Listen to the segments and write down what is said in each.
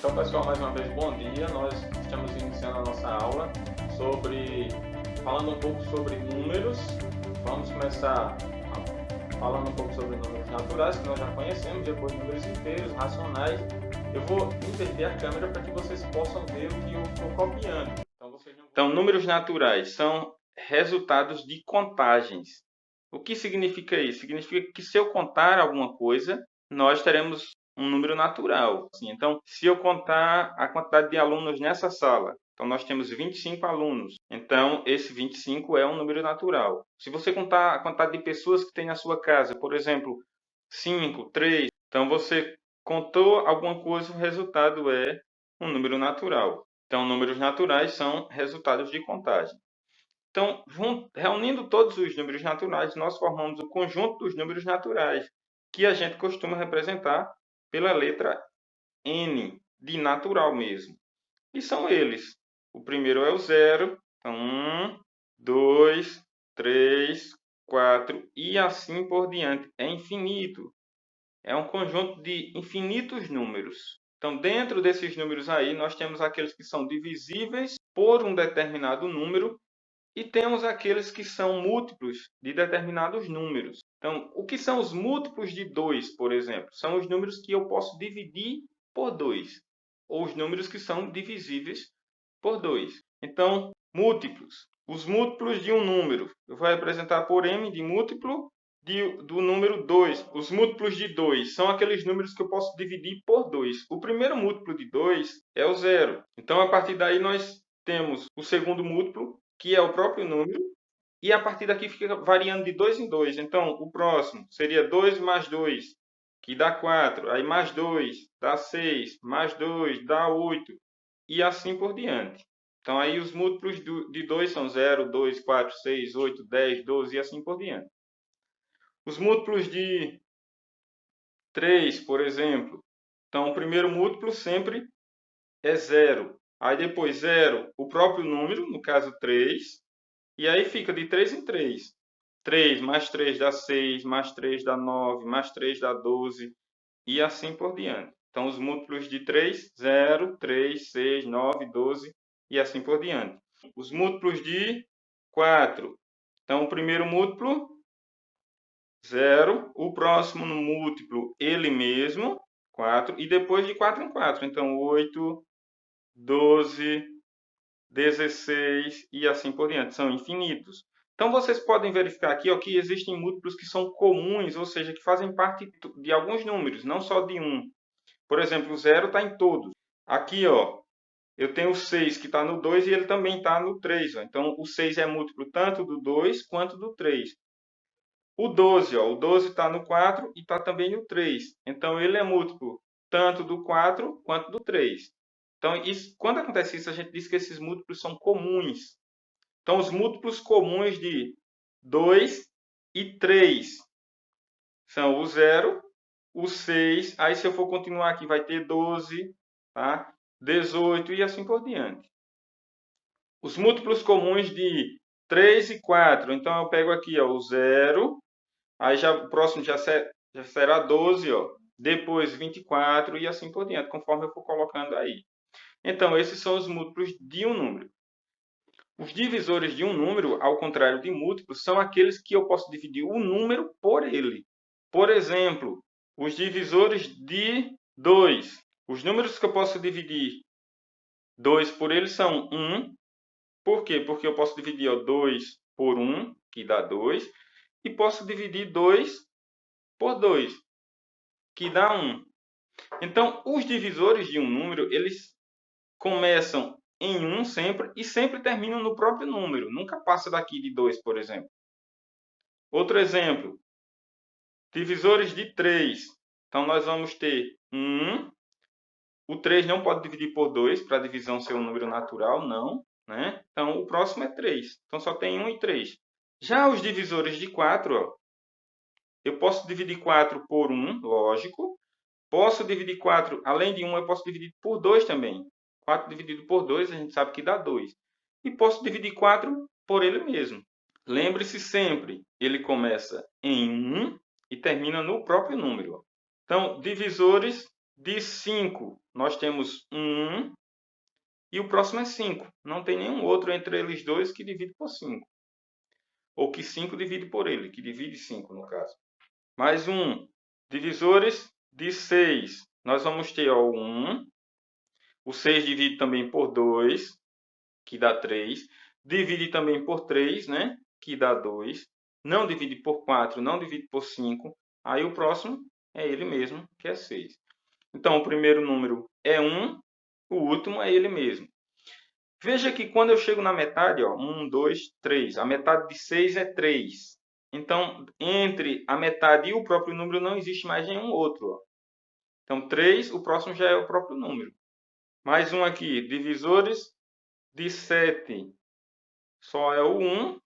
Então, pessoal, mais uma vez, bom dia. Nós estamos iniciando a nossa aula falando um pouco sobre números. Vamos começar falando um pouco sobre números naturais, que nós já conhecemos, depois números inteiros, racionais. Eu vou inverter a câmera para que vocês possam ver o que eu estou copiando. Então, números naturais são resultados de contagens. O que significa isso? Significa que se eu contar alguma coisa, nós teremos um número natural. Então, se eu contar a quantidade de alunos nessa sala, então nós temos 25 alunos. Então, esse 25 é um número natural. Se você contar a quantidade de pessoas que tem na sua casa, por exemplo, 5, 3, então você contou alguma coisa, o resultado é um número natural. Então, números naturais são resultados de contagem. Então, reunindo todos os números naturais, nós formamos o conjunto dos números naturais, que a gente costuma representar pela letra N, de natural mesmo. E são eles. O primeiro é o zero, então 1, 2, 3, 4 e assim por diante. É infinito. É um conjunto de infinitos números. Então, dentro desses números aí, nós temos aqueles que são divisíveis por um determinado número e temos aqueles que são múltiplos de determinados números. Então, o que são os múltiplos de 2, por exemplo? São os números que eu posso dividir por 2, ou os números que são divisíveis por 2. Então, múltiplos. Os múltiplos de um número. Eu vou representar por m de múltiplo do número 2. Os múltiplos de 2 são aqueles números que eu posso dividir por 2. O primeiro múltiplo de 2 é o zero. Então, a partir daí, nós temos o segundo múltiplo, que é o próprio número, e a partir daqui fica variando de 2 em 2. Então, o próximo seria 2 mais 2, que dá 4. Aí mais 2 dá 6, mais 2 dá 8, e assim por diante. Então, aí os múltiplos de 2 são 0, 2, 4, 6, 8, 10, 12 e assim por diante. Os múltiplos de 3, por exemplo. Então, o primeiro múltiplo sempre é 0. Aí depois 0, o próprio número, no caso 3. E aí fica de 3 em 3. 3 mais 3 dá 6, mais 3 dá 9, mais 3 dá 12 e assim por diante. Então, os múltiplos de 3, 0, 3, 6, 9, 12 e assim por diante. Os múltiplos de 4. Então, o primeiro múltiplo, 0. O próximo no múltiplo, ele mesmo, 4. E depois de 4 em 4. Então, 8, 12, 16 e assim por diante. São infinitos. Então, vocês podem verificar aqui que existem múltiplos que são comuns, ou seja, que fazem parte de alguns números, não só de um. Por exemplo, o 0 está em todos. Aqui, eu tenho o 6 que está no 2 e ele também está no 3. Então, o 6 é múltiplo tanto do 2 quanto do 3. O 12, o 12 está no 4 e está também no 3. Então, ele é múltiplo tanto do 4 quanto do 3. Então, quando acontece isso, a gente diz que esses múltiplos são comuns. Então, os múltiplos comuns de 2 e 3 são o 0, o 6. Aí, se eu for continuar aqui, vai ter 12, tá? 18 e assim por diante. Os múltiplos comuns de 3 e 4. Então, eu pego aqui o 0. Aí, o próximo já será 12. Depois 24 e assim por diante, conforme eu for colocando aí. Então, esses são os múltiplos de um número. Os divisores de um número, ao contrário de múltiplos, são aqueles que eu posso dividir o número por ele. Por exemplo, os divisores de 2. Os números que eu posso dividir 2 por eles são 1. Por quê? Porque eu posso dividir 2 por 1, que dá 2. E posso dividir 2 por 2, que dá 1. Então, os divisores de um número, eles começam em 1 sempre e sempre terminam no próprio número. Nunca passa daqui de 2, por exemplo. Outro exemplo. Divisores de 3. Então, nós vamos ter 1. O 3 não pode dividir por 2 para a divisão ser um número natural, não. Né? Então, o próximo é 3. Então, só tem 1 e 3. Já os divisores de 4, eu posso dividir 4 por 1, lógico. Posso dividir 4, além de 1, eu posso dividir por 2 também. 4 dividido por 2, a gente sabe que dá 2. E posso dividir 4 por ele mesmo. Lembre-se sempre, ele começa em 1 e termina no próprio número. Então, divisores de 5. nós temos 1 e o próximo é 5. Não tem nenhum outro entre eles dois que divide por 5. Ou que 5 divide por ele, que divide 5 no caso. Mais um. Divisores de 6. Nós vamos ter o 1. O 6 divide também por 2, que dá 3. Divide também por 3, né? Que dá 2. Não divide por 4, não divide por 5. Aí o próximo é ele mesmo, que é 6. Então, o primeiro número é 1, o último é ele mesmo. Veja que quando eu chego na metade, ó, 1, 2, 3, a metade de 6 é 3. Então, entre a metade e o próprio número não existe mais nenhum outro. Ó. Então, 3, o próximo já é o próprio número. Mais um aqui, divisores de 7. Só é o 1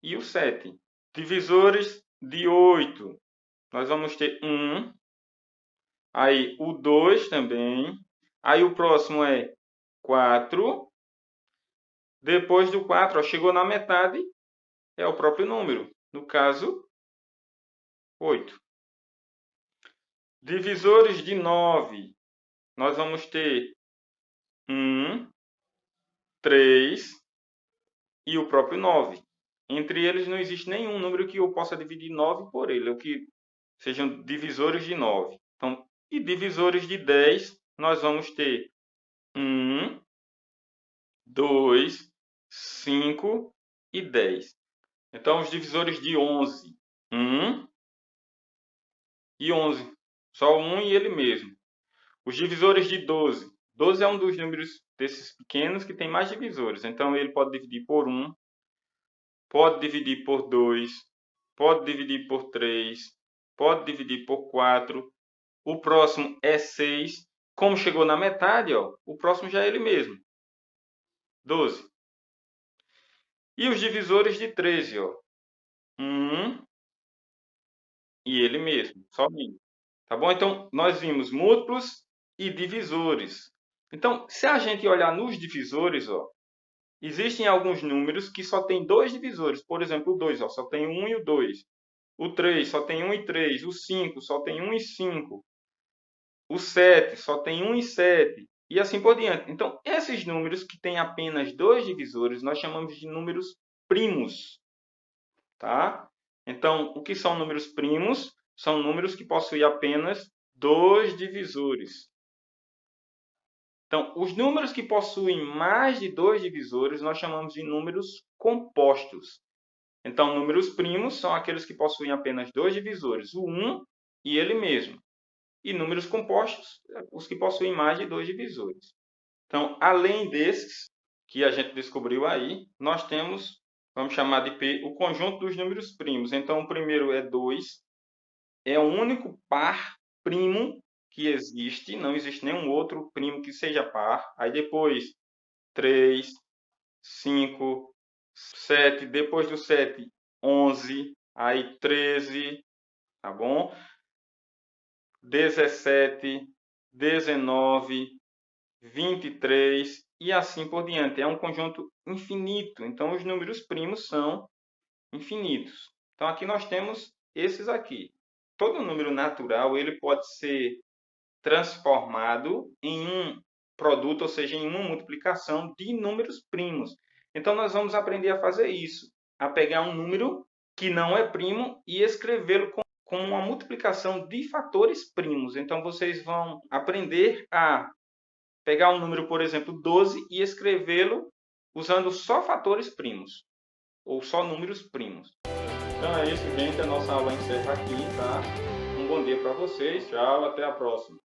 e o 7. Divisores de 8. Nós vamos ter 1. Aí o 2 também. Aí o próximo é 4. Depois do 4, ó, chegou na metade, é o próprio número. No caso, 8. Divisores de 9. Nós vamos ter 1, 3 e o próprio 9. Entre eles não existe nenhum número que eu possa dividir 9 por ele, ou que sejam divisores de 9. Então, e divisores de 10, nós vamos ter 1, 2, 5 e 10. Então, os divisores de 11, 1 e 11. Só 1 e ele mesmo. Os divisores de 12. 12 é um dos números desses pequenos que tem mais divisores. Então, ele pode dividir por 1, pode dividir por 2, pode dividir por 3, pode dividir por 4. O próximo é 6. Como chegou na metade, ó, o próximo já é ele mesmo. 12. E os divisores de 13, ó. 1 e ele mesmo, somente. Tá bom? Então, nós vimos múltiplos e divisores. Então, se a gente olhar nos divisores, ó, existem alguns números que só tem 2 divisores. Por exemplo, o 2 ó, só tem o 1 e o 2. O 3 só tem 1 e 3. O 5 só tem 1 e 5. O 7 só tem 1 e 7. E assim por diante. Então, esses números que têm apenas 2 divisores, nós chamamos de números primos. Tá? Então, o que são números primos? São números que possuem apenas 2 divisores. Então, os números que possuem mais de 2 divisores, nós chamamos de números compostos. Então, números primos são aqueles que possuem apenas 2 divisores, o 1 e ele mesmo. E números compostos, os que possuem mais de 2 divisores. Então, além desses que a gente descobriu aí, nós temos, vamos chamar de P, o conjunto dos números primos. Então, o primeiro é 2, é o único par primo que existe, não existe nenhum outro primo que seja par. Aí depois 3, 5, 7, depois do 7, 11, aí 13, tá bom? 17, 19, 23 e assim por diante. É um conjunto infinito, então os números primos são infinitos. Então aqui nós temos esses aqui. Todo número natural ele pode ser transformado em um produto, ou seja, em uma multiplicação de números primos. Então, nós vamos aprender a fazer isso, a pegar um número que não é primo e escrevê-lo com uma multiplicação de fatores primos. Então, vocês vão aprender a pegar um número, por exemplo, 12, e escrevê-lo usando só fatores primos, ou só números primos. Então é isso, gente. A nossa aula encerra aqui, tá? Um bom dia para vocês. Tchau, até a próxima.